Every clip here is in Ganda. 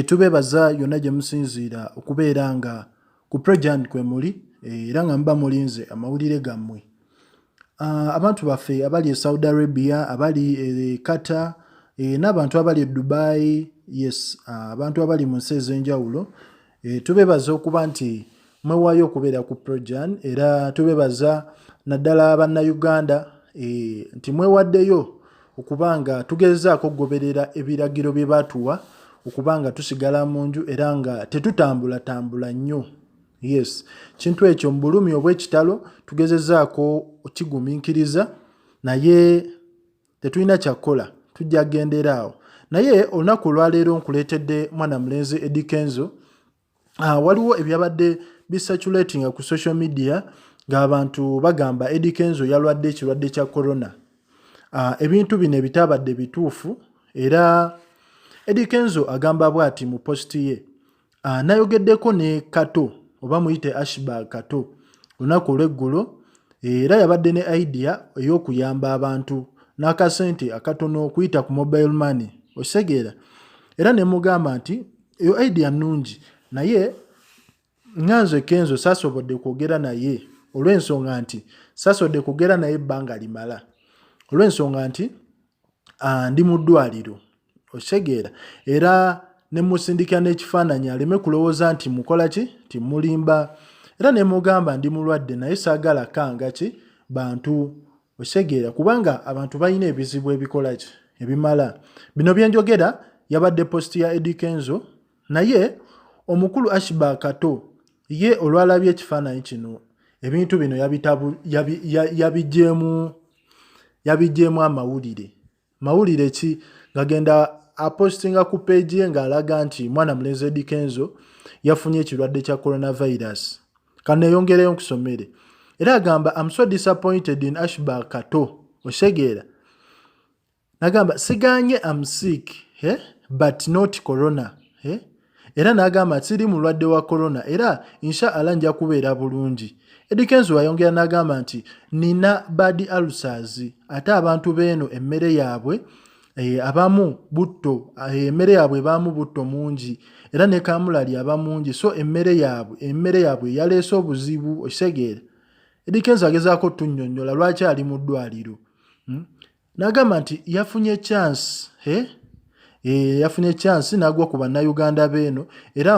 Tubebaza yonna gye musinziira okubeera nga ku project kwe muli era nga muba mulinze amawulire gammwe. Abantu baffe abali e Saudi Arabia, abali e Qatar, n'abantu abali e Dubai, yes, abantu abali mu nsi ez'enjawulo, tubebaza okuba nti mwewaayo okubeera ku project era tubebaza naddala bannayuganda nti mwewaddeyo okuba nga tugezaako okugoberera ebiragiro bye baatuwa okuba nga tusigala mu nju era nga tetutambula nnyo. Yes, kintu ekyo mu bulumi obw'ekitalo tugezezaako okigumiikiriza naye tetulina kyakukola, tujja kugendera awo. Naye olunaku olwaleero nkuleetedde mwana mulenzi Eddy Kenzo. Waliwo ebyabadde bisaculatinga ku social media ng'abantu bagamba Eddy Kenzo yalwadde ekirwadde kya corona. Ebintu bino ebitabadde bituufu era Eddy Kenzo agamba bw'ati mu posti ye. Nayogeddeko ne Kato oba muyite Ashbag Kato olunaku olw'eggulo era yabadde ne idea ey'okuyamba abantu n'akasente akatono okuyita ku mobile money osegeera era ne mugamba nti eyo idea nnungi naye nganze Kenzo saasobodde kwogera naye olw'ensonga nti saasobodde kwogera naye ebbanga limala olw'ensonga nti ndi mu ddwaliro osegeera era ne musindika n'ekifaananyi aleme kulowooza nti mukola ki timulimba era ne mugamba ndi mulwadde naye saagala kanga ki bantu osegeera kubanga abantu balina ebizibu ebikola ki ebimala. Bino bye njogera yabadde posti ya Eddy Kenzo naye omukulu Ashbag Kato ye olwalabye ekifaananyi kino ebintu bino yabiggyeemu amawulire ki ngagenda apostinga ku page ye ng'alaga nti mwana mulenzi Eddy Kenzo yafunye ekirwadde kya coronavirus. Kaneyongereyo nkusomere era agamba I'm so disappointed in Ashbag Kato osegeera nagamba siganye I'm sick but not corona era n'agamba siri mulwadde wa corona era inshallah nja kubeera bulungi. Eddy Kenzo ayongera n'agamba nti nina bad ulcers ate abantu beeno emmere yaabwe abamu butto emmere yaabwe ebaamu butto mungi era ne kamulali aba mungi so emmere yaabwe yaleese obuzibu osegeera. Eddy Kenzo agezaako tunnyonnyola lwaki ali mu ddwaliro. N'agamba nti yafunye chance n'agwa ku bannayuganda beeno era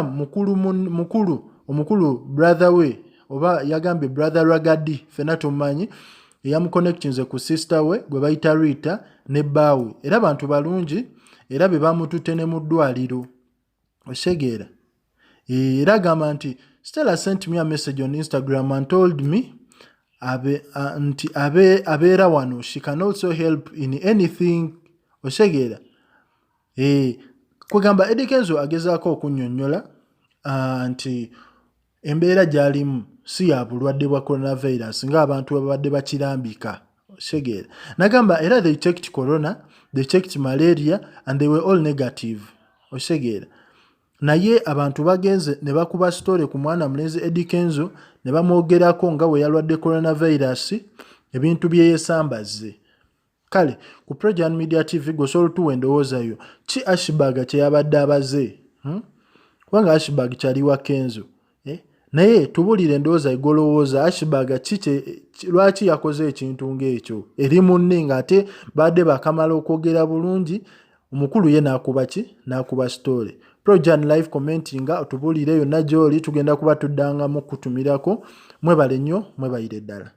omukulu brother we oba yagambye brother Ragadi fena tumanyi yamuconnectinze ku sister we gwe bayita Rita ne bbaawe era bantu balungi era be bamututte ne mu ddwaliro osegeera. Era agamba nti Stella sent me a message on Instagram and told me nti abeera wano she can also help in anything osegeera. Kwegamba Eddy Kenzo agezaako okunnyonnyola nti embeera gy'alimu si ya bulwadde bwa coronavirus ng'abantu babadde bakirambika osegeera. Nagamba era they checked corona, they checked malaria and they were all negative osegeera. Naye abantu bagenze ne bakuba story ku mwana mulenzi Eddy Kenzo ne bamwogerako nga we yalwadde coronavirus ebintu bye Asambazze. Kale ku Project Media TV gosobola tuwa endowooza yo ki Ashbag kye yabadde abaze kubanga Ashbag kyali wa Kenzo naye tubuulire endowooza egolowooza Ashbag lwaki yakoze ekintu ng'ekyo eri munne ng'ate badde bakamala okwogera bulungi omukulu ye n'akuba story. Project live commentinga otubuulire yonna gy'oli tugenda kuba tuddangamu kutumirako. Mwebale nnyo mwebayire ddala.